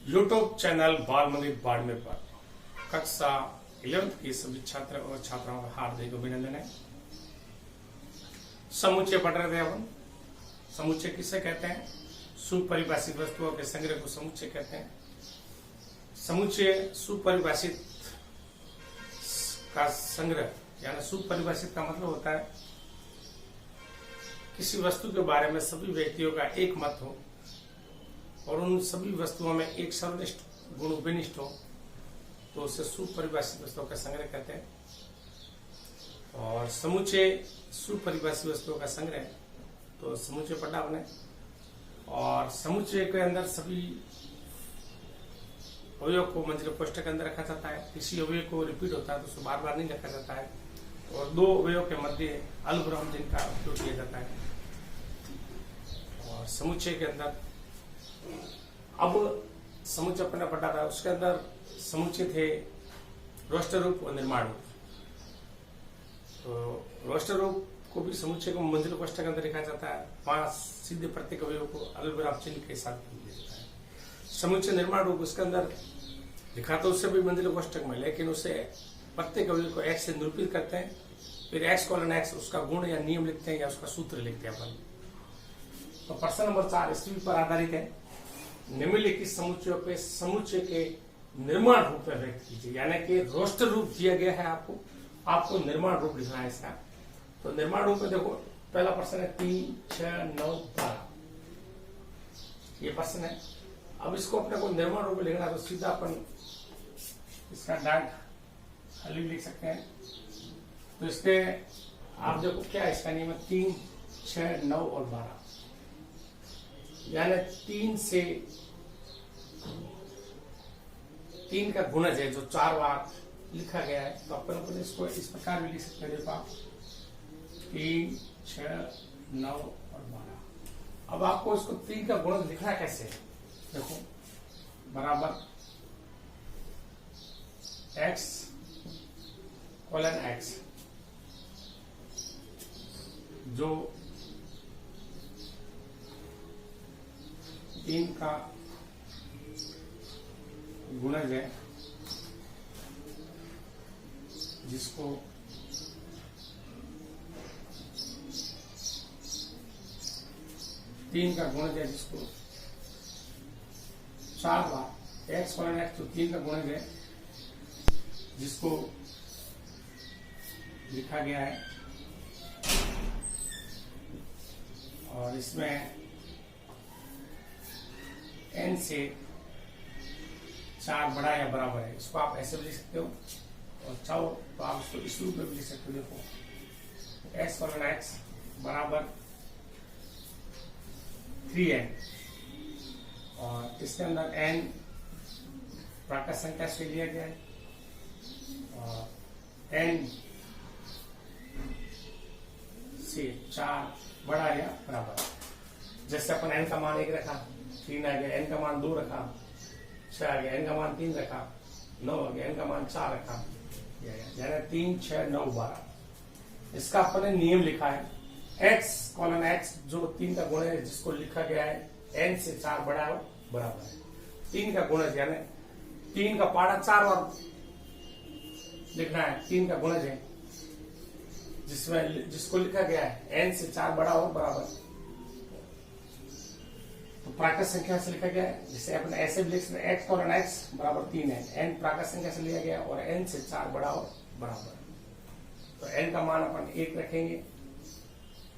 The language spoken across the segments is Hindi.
यूट्यूब चैनल बाल मंदिर बाड़मेर पर कक्षा 11th की सभी छात्र और छात्राओं का हार्दिक अभिनंदन है। समुच्चय पढ़ रहे थे अपन। समुच्चय किसे कहते हैं? सुपरिभाषित वस्तुओं के संग्रह को समुच्चय कहते हैं। समुच्चय सुपरिभाषित का संग्रह, यानी सुपरिभाषित का मतलब होता है किसी वस्तु के बारे में सभी व्यक्तियों का एक मत हो और उन सभी वस्तुओं में एक सर्वनिष्ठ गुण विनिष्ठ हो, तो उसे सुपरिभाषित वस्तुओं का संग्रह कहते हैं। और समुच्चय सुपरिभाषित वस्तुओं का संग्रह, तो समुच्चय पढ़ा आपने। और समुच्चय के अंदर सभी अवयव को मंजिल कोष्ठक के अंदर रखा जाता है। किसी अवयव को रिपीट होता है तो उसे बार बार नहीं रखा जाता है। और दो अवयव के मध्य अल्पविराम जिनका उपयोग किया जाता है। और समुच्चय के अंदर अब समुच्चय अपना पढ़ा था, उसके अंदर समुच्चय थे रोस्टर रूप और निर्माण रूप। तो रोस्टर रूप को भी समुच्चय को मंजिल कोष्ठक के अंदर लिखा जाता है। वहां सीधे प्रत्येक अवयव को अल्पविराम चिन्ह के साथ लिखा जाता है। समुच्चय निर्माण रूप, उसके अंदर लिखा तो उससे भी मंजिल कोष्ठक में, लेकिन उसे प्रत्येक अवयव को एक्स से निरूपित करते हैं। फिर एक्स कॉलन एक्स उसका गुण या नियम लिखते हैं या उसका सूत्र लिखते हैं अपन। तो प्रश्न नंबर 4 इसी पर आधारित है। निम्नलिखित समुच्चयों पे समुच्चय के निर्माण रूप में व्यक्त कीजिए, यानी कि रोस्टर रूप दिया गया है आपको निर्माण रूप लिखना है इसका। तो निर्माण रूप में देखो, पहला प्रश्न है 3, 6, 9, 12, ये प्रश्न है। अब इसको अपने को निर्माण रूप में लिखना है तो सीधा अपन इसका डाक खाली लिख सकते हैं। तो इसके आप देखो क्या है इसका नियम है, 3, 6, 9 और 12, यानी 3 से 3 का गुणज है जो 4 बार लिखा गया है। तो अपन इसको इस प्रकार भी लिख सकते हैं, देखो आप 3, 6, 9 और 12। अब आपको इसको 3 का गुणज लिखना कैसे है, देखो बराबर x कॉलन x, जो 3 का गुणज है जिसको तीन का गुणज है जिसको 4 बार एक्स कॉलन एक्स, तो 3 का गुणज है जिसको लिखा गया है। और इसमें n से 4 बड़ा या बराबर है, इसको आप ऐसे भी लिख सकते हो। और चाहो तो आप इसको इस रूप में भी लिख सकते हो। देखो एक्स कॉलन एक्स बराबर 3n, और इसके अंदर n प्राकृत संख्या से लिया गया है और n से 4 बड़ा या बराबर। जैसे अपन n का मान 1 रखा, 3 आ गया, n का मान 2 रखा, 6 आ गया, n का मान 3 रखा, 9 आ गया, n का मान 4 रखा, यानी 3, 6, 9, 12। इसका अपने नियम लिखा है, x कॉलन x जो 3 का गुण है जिसको लिखा गया है n से 4 बड़ा हो बराबर है। 3 का गुणज यानी 3 का पाड़ा 4 बार लिखना है। 3 का गुणज है जिसको लिखा गया है n से 4 बड़ा हो बराबर, तो प्राकृत संख्या से लिखा गया है। जिसे अपन ऐसे भी लिख सकते हैं, x कॉलन x बराबर 3 है, n प्राकृत संख्या से लिया गया और n से 4 बड़ा हो बराबर। तो n का मान अपन 1 रखेंगे,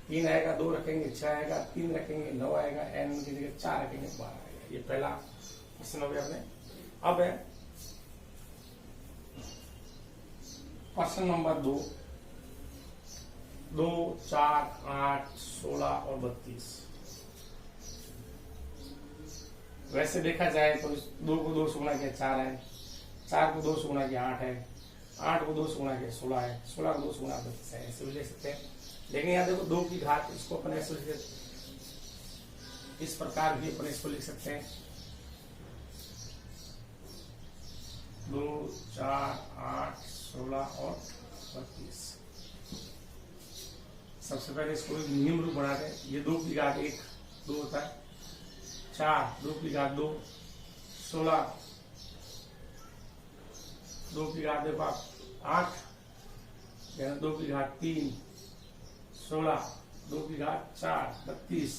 3 आएगा, 2 रखेंगे, 6 आएगा, 3 रखेंगे, 9 आएगा, n की जगह 4 रखेंगे, 12 आएगा। ये पहला प्रश्न हो गया अपने। अब है प्रश्न नंबर 2, 2, 4, 8, 16 और 32। वैसे देखा जाए तो 2 को 2 से गुणा किया 4 है, 4 को 2 से गुणा किया 8 है, 8 को 2 से गुणा किया 16 है, 16 को 2 से गुणा 32 है। ऐसे भी ले सकते हैं, लेकिन यहाँ देखो 2 की घात, इसको अपन ऐसे इस प्रकार भी अपन इसको लिख सकते हैं, 2, 4, 8, 16 और 32। सबसे पहले इसको नियम रूप बना दें। ये 2 की घात 1 2 होता है, 4 2 की घात 2 16, 2 की घात देखो आप 8, 2 की घात 3, 16, 2 की घात 4, 32,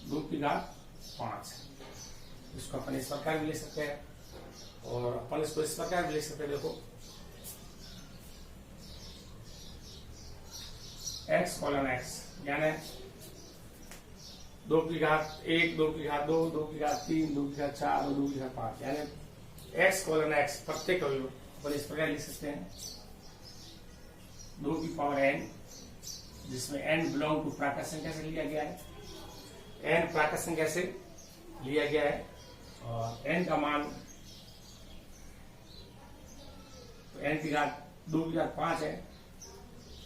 2 की घात 5। इसको अपन इस प्रकार भी ले सकते हैं और अपन इसको इस प्रकार भी ले सकते हैं। देखो x कॉलन x यानी 2 की घात 1, 2 की घात 2, 2 की घात 3, 2 की घात 4 और 2 की घात 5 यानी x कॉलन x प्रत्येक अवयव अपन इस प्रकार लिख सकते हैं 2 की पावर n, जिसमें n बिलोंग टू प्राकृत संख्या से लिया गया है। n प्राकृत संख्या से लिया गया है और n का मान तो n की घात 2 की घात 5 है,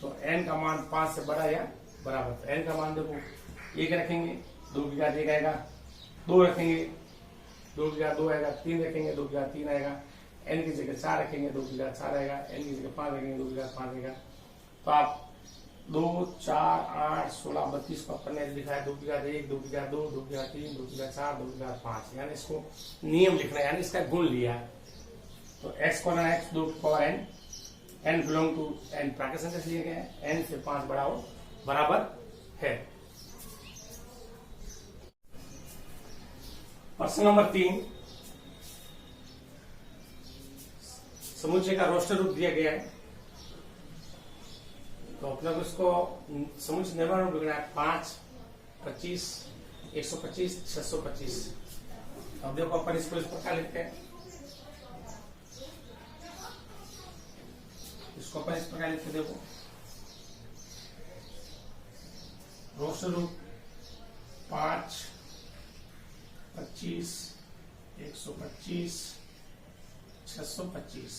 तो n का मान 5 से बड़ा या बराबर। तो n का मान देखो 1 रखेंगे, 2 की घात 1 आएगा, 2 रखेंगे, 2 की घात 2 आएगा, 3 रखेंगे, 2 की घात 3 आएगा, n की जगह 4 रखेंगे, 2 की घात 4 आएगा, n की जगह 5 रखेंगे, 2 की घात 5 आएगा। तो आप 2, 4, 8, 16, 32 को अपन ने लिखा है 2 की घात 1, 2 की घात 2, 2 की घात 3, 2 की घात 4, 2 की घात 5, यानी इसको नियम लिखना है, यानी इसका गुण लिया है। तो x कॉलन x 2 की power n, n belong to n प्राकृत संख्या से लिए गए हैं, n से 5 बड़ा हो बराबर है। प्रश्न नंबर 3, समुच्चय का रोस्टर रूप दिया गया है, तो अपने को इसको समुच्चय निर्माण रूप लिखना है 5, 25, 125, 625। अब देखो अपन इसको इस प्रकार लिखते हैं, इसको अपन इस प्रकार लिखते देखो रोस्टर रूप 5, 25, 125, 625।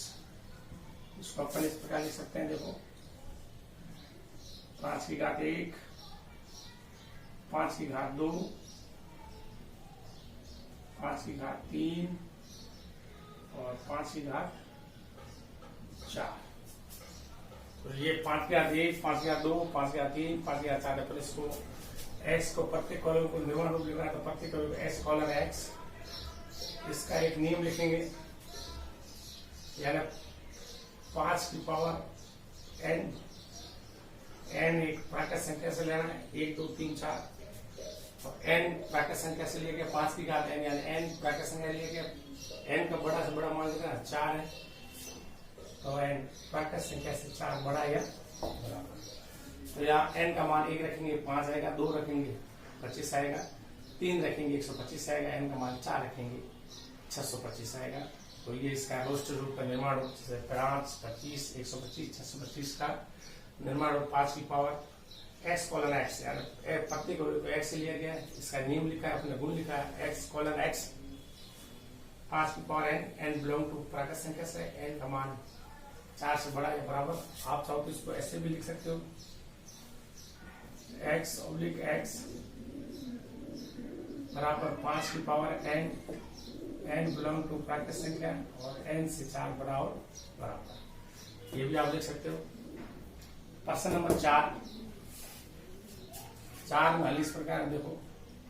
इसको अपन इस प्रकार लिख सकते हैं। देखो 5 की घात 1, 5 की घात 2, 5 की घात 3 और 5 की घात 4। तो ये 5 की घात 1, 5 की घात 2, 5 की घात 3, 5 की घात 4 है। पर इसको x को प्रत्येक कॉलम को निर्माण रूप लिखना है, तो प्रत्येक कॉलम x कॉलन x, इसका एक नियम लिखेंगे, यानी 5 की पावर n, n एक प्राकृत संख्या से लेना है, 1, 2, 3, 4, और n प्राकृत संख्या से लेके 5 की घात n, यानी n प्राकृत संख्या लेके n का बड़ा से बड़ा मान लिखना 4 है, तो n प्राकृत संख्या से 4 बड़ा या बराबर। तो यहाँ n का मान 1 रखेंगे 5 आएगा, 2 रखेंगे 25 आएगा, 3 रखेंगे 125 आएगा, n का मान 4 रखेंगे 625 आएगा। तो ये इसका रोस्टर रूप का निर्माण रूप 5, 25, 125, 625 का निर्माण रूप 5 की पावर x कॉलन x, यानी प्रत्येक को x से लिया गया है, इसका नियम लिखा है, अपने गुण लिखा है x कॉलन x 5 की power n, n belong to प्राकृत संख्या से, n का मान 4 से बड़ा या बराबर। आप चाहो तो इसको ऐसे भी लिख सकते हो, x ऑब्लिक x बराबर 5 की power n, n belong to प्राकृत संख्या और n से 4 बड़ा और बराबर। ये भी आप देख सकते हो। प्रश्न नंबर 4 में हल इस प्रकार देखो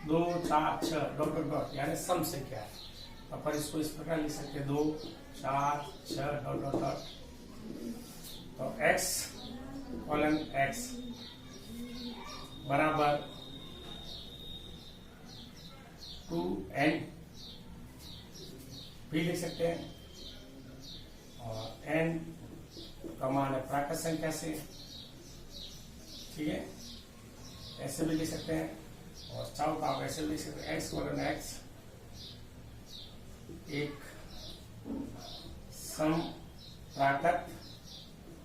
2, 4, 6 डॉट डॉट डॉट यानी सम संख्या है, तो अपन इसको इस प्रकार लिख सकते हैं 2, 4, 6 डॉट डॉट डॉट। तो x कॉलन x बराबर 2n भी लिख सकते हैं, और n का मान है प्राकृत संख्या से, ठीक है, ऐसे भी लिख सकते हैं, और चाहो तो आप ऐसे भी लिख सकते हैं x कॉलन x एक सम प्राकृत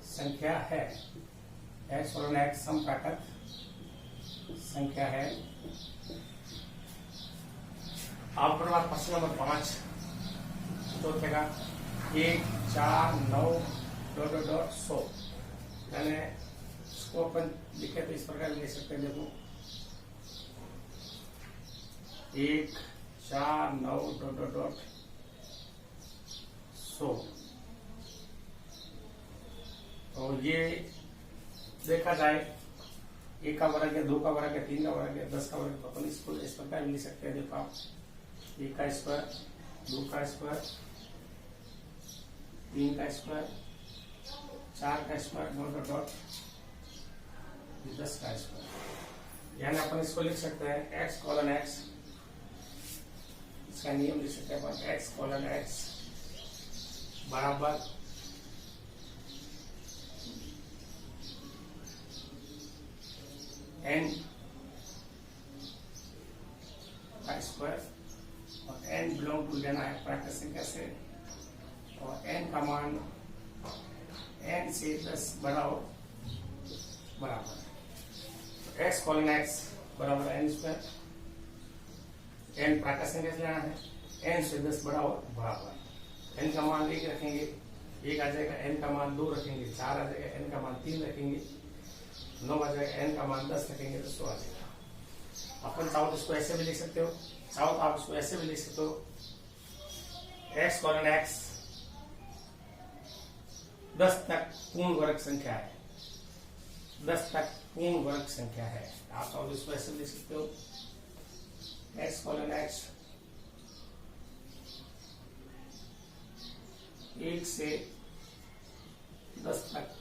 संख्या है, x कॉलन x सम प्राकृत संख्या है। आपके बाद प्रश्न नंबर 5 तो क्या 1, 4, 9 डॉट डॉट डॉट 100, यानी इसको अपन लिखे तो इस प्रकार लिख सकते हैं। देखो 1, 4, 9 डॉट डॉट डॉट 100। तो ये देखा जाए 1 का वर्ग है, 2 का वर्ग है, 3 का वर्ग है, 10 का वर्ग, तो अपन इसको इस प्रकार लिख सकते हैं। देखो आप 1 का स्क्वायर, 2 का स्क्वायर, 3 का स्क्वायर, 4 का स्क्वायर, डॉट डॉट डॉट, 10 का स्क्वायर। यानी अपन इसको लिख सकते हैं x कॉलन x, इसका नियम लिख सकते हैं अपन x कॉलन x बराबर n का स्क्वायर, और n बिलोंग टू लेना है प्राकृत संख्या से, और n का मान n से 10 बड़ा हो बराबर x कॉलन x बराबर n स्क्वायर, n प्राकृत संख्या से लेना है, n से 10 बड़ा हो बराबर n का मान 1 रखेंगे, 1 आ जाएगा, n का मान 2 रखेंगे, 4 आ जाएगा, n का मान 3 रखेंगे, 9 आ जाएगा, n का मान 10 रखेंगे तो 100 आ जाएगा। अपन चाहो तो इसको ऐसे भी लिख सकते हो, चाहो तो आप इसको ऐसे भी लिख सकते हो x कॉलन x 10 तक पूर्ण वर्ग संख्या है, 10 तक पूर्ण वर्ग संख्या है। आप चाहो तो इसको ऐसे लिख सकते हो x कॉलन x 1 से 10 तक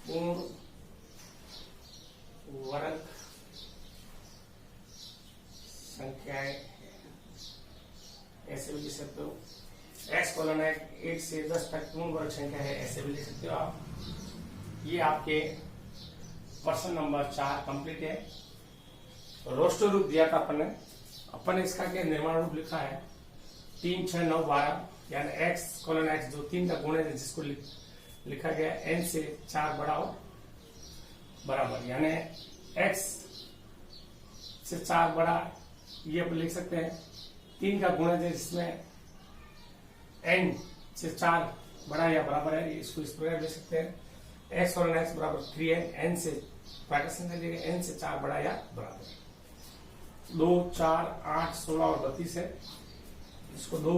पूर्ण वर्ग संख्याएं, ऐसे भी लिख सकते हो x कॉलन है 1 से 10 तक पूर्ण वर्ग संख्या है, ऐसे भी लिख सकते हो आप। ये आपके प्रश्न नंबर 4 कंप्लीट है। रोस्टर रूप दिया था अपन ने इसका क्या निर्माण रूप लिखा है 3, 6, 9, 12, यानी x कॉलन x जो 3 का गुण है, जिसको लिखा गया n से 4 बड़ा हो बराबर, यानी x से 4 बड़ा, ये अपन लिख सकते हैं 3 का गुणज है जिसमें n से 4 बड़ा या बराबर है, इसको इस प्रकार लिख सकते हैं x कॉलन x बराबर 3n, n से प्राकृत संख्या लेंगे, n से 4 बड़ा या बराबर। 2, 4, 8, 16 और 32 है, इसको 2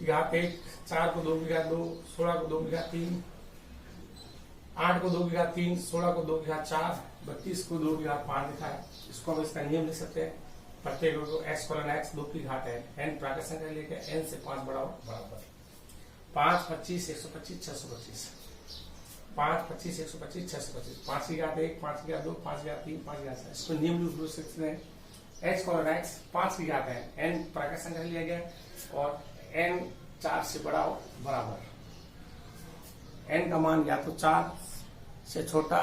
घात 1, 4 को 2 की घात 2, 16 को 2 की घात 3, 8 को 2 की घात 3, 16 को 2 की घात 4, 32 को 2 की घात 5 लिखा है। इसको हम इसका नियम लिख सकते हैं, प्रत्येक को x कॉलन x 2 की घात है, n प्राकृत संख्या लेके n से 5 बड़ा हो बराबर 5, 25, 125, 625, 5, 25, 125, 625, 5 की घात 1, 5 की घात 2, 5 की घात 3, 5 की घात 6। इसको नियम लिख सकते हैं x कॉलन x 5 की घात है, n प्राकृत संख्या लिया गया और n 4 से बड़ा हो बराबर, n का मान या तो 4 से छोटा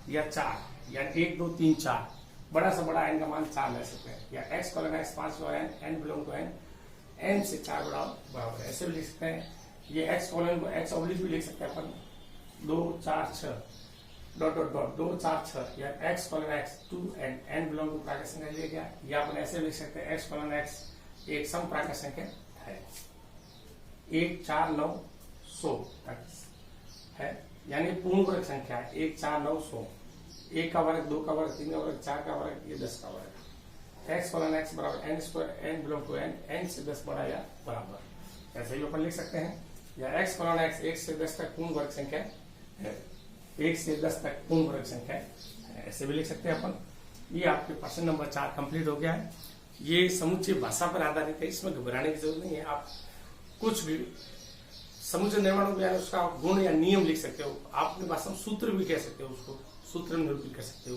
या 4, या 1, 2, 3, 4, बड़ा से बड़ा n का मान 4 ले सकते हैं, या x कॉलन x 5 और n बिलोंग टू n से 4 बड़ा बराबर, ऐसे भी लिख सकते हैं। ये x कॉलन को x ऑब्लिक भी लिख सकते हैं अपन 2, 4, 6 डॉट डॉट डॉट 2, 4, 6, या x colon x 2n, n belong to प्राकृत संख्या लिया गया, या अपन ऐसे लिख सकते हैं x कॉलन x एक सम प्राकृत संख्या है, 1, 4, 9, 100 तक है, यानी पूर्ण वर्ग संख्या है 1, 4, 9, 100, 1 का वर्ग, 2 का वर्ग, 3 का वर्ग, 4 का वर्ग, ये 10 का वर्ग। x कॉलन x बराबर n square, n belong to n से 10 बड़ा या बराबर, ऐसे ही अपन लिख सकते हैं। या x कॉलन x 1 से 10 तक पूर्ण वर्ग संख्या है, 1 से 10 तक पूर्ण वर्ग संख्या है, ऐसे भी लिख सकते हैं अपन। ये आपके प्रश्न नंबर 4 कंप्लीट हो गया है। ये समुच्चय भाषा पर आधारित है, इसमें घबराने की जरूरत नहीं है। आप कुछ भी समुच्चय निर्माण में उसका गुण या नियम लिख सकते हो, आप अपनी भाषा में सूत्र भी कह सकते हो, उसको सूत्र में निरूपित कर सकते हो।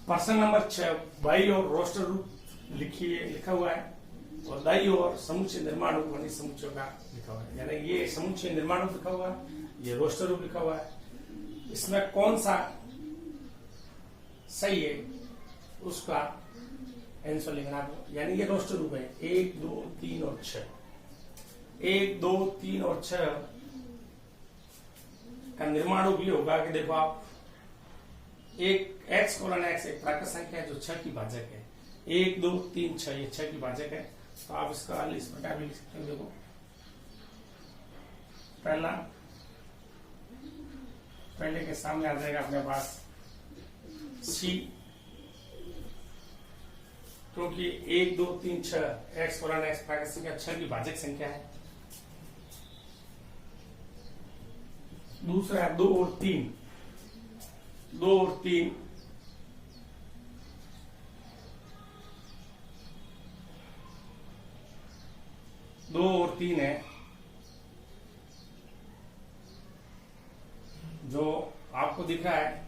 प्रश्न नंबर 6 बाई और रोस्टर रूप लिखा हुआ है, और दाई और समुच्चय निर्माण रूप बनी समुच्चयों का लिखा हुआ है, यानी ये समुच्चय निर्माण रूप लिखा हुआ है, ये रोस्टर रूप लिखा हुआ है। इसमें कौन सा सही है उसका आंसर लिखना है, यानी ये रोस्टर रूप है 1, 2, 3 और 6, 1, 2, 3 और 6 का निर्माण रूप ये होगा कि देखो आप एक x कॉलन x एक प्राकृत संख्या है जो 6 की भाजक है, 1, 2, 3, 6 ये 6 की भाजक है, तो आप इसका हल इस प्रकार भी लिख सकते हो। देखो पहले के सामने आ जाएगा अपने पास c, क्योंकि 1, 2, 3, 6 x कॉलन x प्राकृत संख्या 6 की भाजक संख्या है। दूसरा है 2 और 3, 2 और 3, 2 और 3 है जो आपको दिख रहा है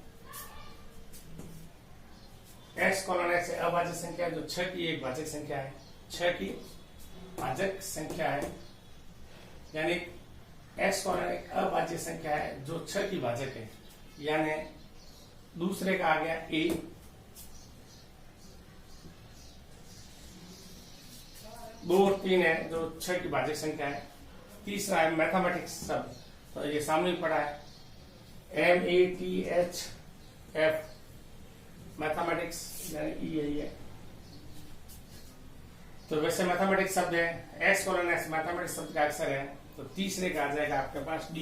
x कॉलन x अभाज्य संख्या जो 6 की एक भाजक संख्या है, 6 की भाजक संख्या है, यानी x कॉलन एक अभाज्य संख्या है जो 6 की भाजक है, यानी दूसरे का आ गया a, दो और 3 है जो 6 की भाजक संख्या है, तीसरा है मैथमेटिक्स शब्द, तो ये सामने पड़ा है MATHF मैथमेटिक्स यानी ई है ये। तो वैसे मैथमेटिक्स शब्द है, x कॉलन x मैथमेटिक्स शब्द का अक्षर है, तो तीसरे का आ जाएगा आपके पास D,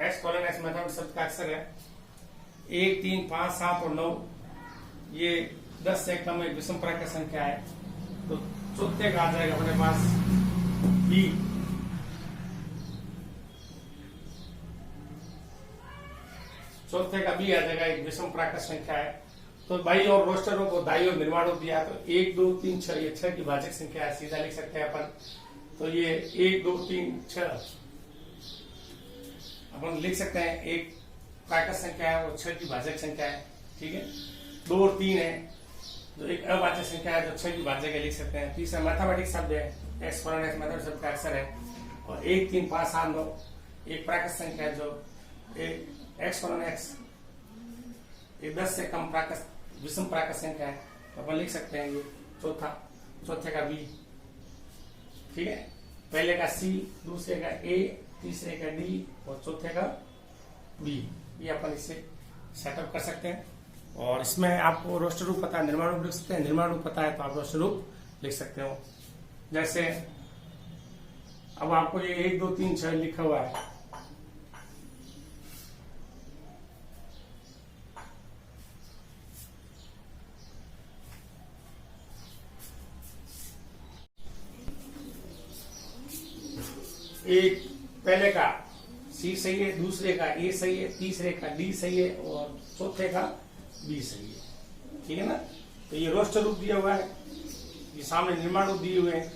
x colon x mathematics शब्द का अक्षर है। 1, 3, 5, 7 और 9 ये 10 से कम एक विषम प्राकृत संख्या है, तो चौथे का आ जाएगा अपने पास B, चौथे का B आ जाएगा, एक विषम प्राकृत संख्या है। तो बाई और रोस्टरों को दाई और निर्माण दिया, तो 1, 2, 3, 6 ये 6 की भाजक संख्या है, सीधा लिख सकते हैं अपन। तो ये 1, 2, 3, 6 अपन लिख सकते हैं, एक प्राकृत संख्या है वो 6 की भाजक संख्या है, ठीक है। 2 और 3 है जो एक अभाज्य संख्या है जो 6 की भाजक है, लिख सकते हैं। तीसरा मैथमेटिक्स शब्द है, x कॉलन x मैथमेटिक्स शब्द का अक्षर है, और 1, 3, 5, 7, 9 एक प्राकृत संख्या है जो x कॉलन x ये 10 से कम प्राकृत विषम प्राकृत संख्या है, तो अपन लिख सकते हैं ये चौथे का B, ठीक है। पहले का C, दूसरे का A, तीसरे का D और चौथे का B, ये अपन इसे सेटअप कर सकते हैं। और इसमें आपको रोस्टर रूप पता है, निर्माण रूप लिख सकते हैं, निर्माण रूप पता है तो आप रोस्टर रूप लिख सकते हो। जैसे अब आपको ये 1, 2, 3, 6 लिखा हुआ है, एक पहले का C सही है, दूसरे का A सही है, तीसरे का D सही है और चौथे का B सही है, ठीक है ना। तो ये रोस्टर रूप दिया हुआ है, ये सामने निर्माण रूप दिए हुए हैं,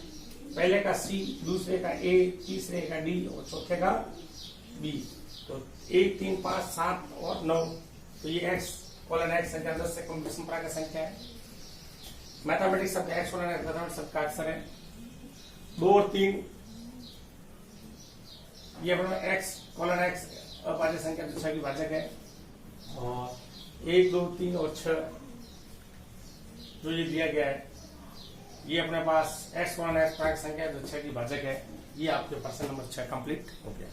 पहले का C, दूसरे का A, तीसरे का D और चौथे का B। तो 1, 3, 5, 7 और 9, तो ये x कॉलन x संख्या 10 से कम विषम प्राकृत संख्या है। मैथमेटिक्स शब्द x कॉलन x मैथमेटिक्स शब्द का अक्षर है। 2 और 3 ये अपना x कॉलन x अभाज्य संख्या 6 की भाजक है, और 1, 2, 3 और 6 जो ये दिया गया है ये अपने पास x कॉलन x प्राकृत संख्या जो 6 की भाजक है। ये आपके प्रश्न नंबर 6 कंप्लीट हो गया है।